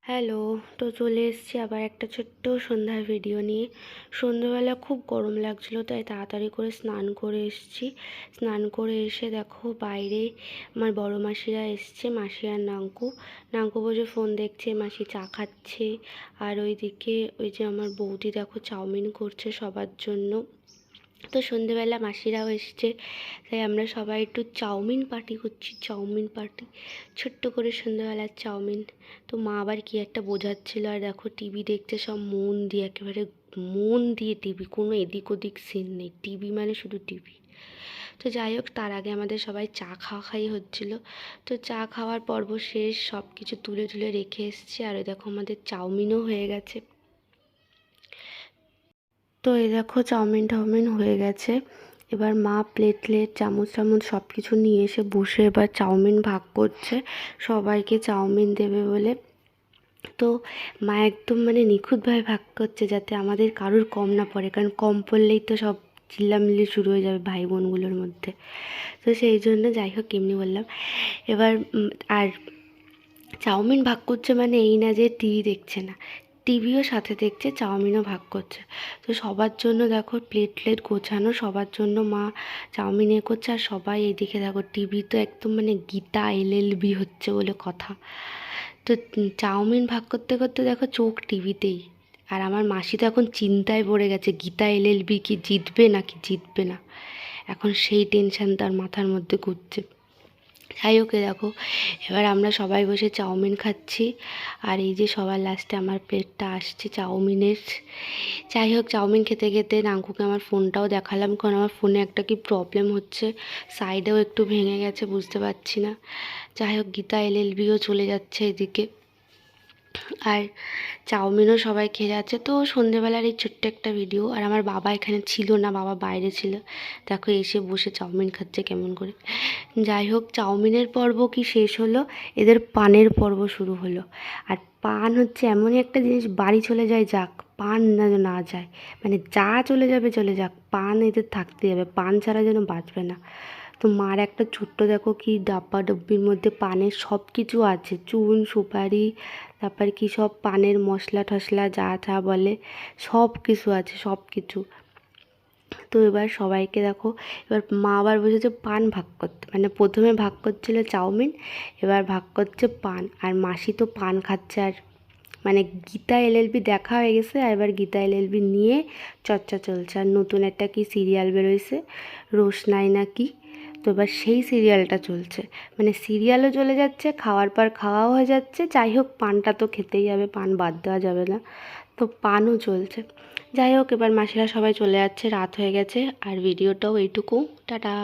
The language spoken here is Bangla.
হ্যালো। তো চলে এসেছি আবার একটা ছোট্ট সন্ধ্যার ভিডিও নিয়ে। সন্ধ্যাবেলা খুব গরম লাগছিলো, তাই তাড়াতাড়ি করে স্নান করে এসেছি। স্নান করে এসে দেখো বাইরে আমার বড় মাসিরা এসছে, মাসি আর নাঙ্কু। নাঙ্কু বসে ফোন দেখছে, মাসি চা খাচ্ছে। আর ওইদিকে ওই যে আমার বৌদি দেখো চাউমিন করছে সবার জন্য। তো সন্ধেবেলা মাসিরাও এসছে, তাই আমরা সবাই একটু চাউমিন পার্টি করছি। চাউমিন পার্টি, ছোট্ট করে সন্ধেবেলার চাউমিন। তো মা আবার কি একটা বোঝাচ্ছিল, আর দেখো টিভি দেখতে সব মন দিয়ে, একেবারে মন দিয়ে টিভি, কোনো এদিক ওদিক সিন নেই, টিভি মানে শুধু টিভি। তো যাই হোক, তার আগে আমাদের সবাই চা খাওয়াই হচ্ছিল। তো চা খাওয়ার পর্ব শেষ, সব কিছু তুলে তুলে রেখে এসছি। আর ওই দেখো আমাদের চাউমিনও হয়ে গেছে। তো এই দেখো চাউমিন টাউমিন হয়ে গেছে। এবার মা প্লেট চামচ টামচ সব কিছু নিয়ে এসে বসে এবার চাউমিন ভাগ করছে, সবাইকে চাউমিন দেবে বলে। তো মা একদম মানে নিখুঁতভাবে ভাগ করছে, যাতে আমাদের কারুর কম না পড়ে, কারণ কম পড়লেই তো সব চিল্লামিল্লি শুরু হয়ে যাবে ভাই বোনগুলোর মধ্যে। তো সেই জন্য যাই হোক এমনি বললাম। এবার আর চাউমিন ভাগ করছে মানে এই না যে টিভি দেখছে না, টিভিও সাথে দেখছে, চাউমিনও ভাগ করছে। তো সবার জন্য দেখো প্লেট গোছানো, সবার জন্য মা চাউমিন করছে। আর সবাই এইদিকে দেখো টিভি তো একদম মানে গীতা এলএলবি হচ্ছে বলে কথা। তো চাউমিন ভাগ করতে করতে দেখো চোখ টিভিতেই। আর আমার মাসি তো এখন চিন্তায় পড়ে গেছে, গীতা এলএলবি কি জিতবে নাকি জিতবে না, এখন সেই টেনশন তার মাথার মধ্যে ঘুরছে। যাই হোক দেখো, এবার আমরা সবাই বসে চাউমিন খাচ্ছি। আর এই যে সবার লাস্টে আমার প্লেটটা আসছে চাউমিনের। যাই হোক চাউমিন খেতে খেতে নাঙ্কুকে আমার ফোনটাও দেখালাম, কারণ আমার ফোনে একটা কি প্রবলেম হচ্ছে, সাইডেও একটু ভেঙে গেছে, বুঝতে পারছি না। যাই হোক গীতা এলএলবিও চলে যাচ্ছে এদিকে, আর চাউমিনও সবাই খেয়ে যাচ্ছে। তো সন্ধেবেলার এই ছোট্ট একটা ভিডিও। আর আমার বাবা এখানে ছিল না, বাবা বাইরে ছিল। দেখো এসে বসে চাউমিন খাচ্ছে কেমন করে। যাই হোক চাউমিনের পর্ব কি শেষ হলো, এদের পানের পর্ব শুরু হলো। আর পান হচ্ছে এমনই একটা জিনিস, বাড়ি চলে যায় যাক, পান না যায়, মানে যা চলে যাবে চলে যাক, পান এদের থাকতে যাবে, পান ছাড়া যেন বাঁচবে না। তো মার একটা ছোট্ট দেখো কি ডাব্বা ডব্বির মধ্যে পানের সব কিছু আছে, চুন সুপারি, তারপর কি সব পানের মশলা টশলা যা যা বলে সব কিছু আছে, সব কিছু। তো এবার সবাইকে দেখো, এবার মা আবার বসেছে পান ভাগ করতে, মানে প্রথমে ভাগ করছিল চাউমিন, এবার ভাগ করছে পান। আর মাসি তো পান খাচ্ছে, আর মানে গীতা এলএলবি দেখা হয়ে গেছে, আর এবার গীতা এলএলবি নিয়ে চর্চা চলছে। আর নতুন একটা কি সিরিয়াল বেরোইছে, রোশনাই না কি, তো এবার সেই সিরিয়ালটা চলছে, মানে সিরিয়ালও চলে যাচ্ছে, খাওয়ার পর খাওয়াও হয়ে যাচ্ছে। যাই হোক পানটা তো খেতেই হবে, পান বাদ দেওয়া যাবে না, তো পানও চলছে। যাই হোক এবার মাসিরা সবাই চলে যাচ্ছে, রাত হয়ে গেছে। আর ভিডিওটাও এইটুকু, টাটা।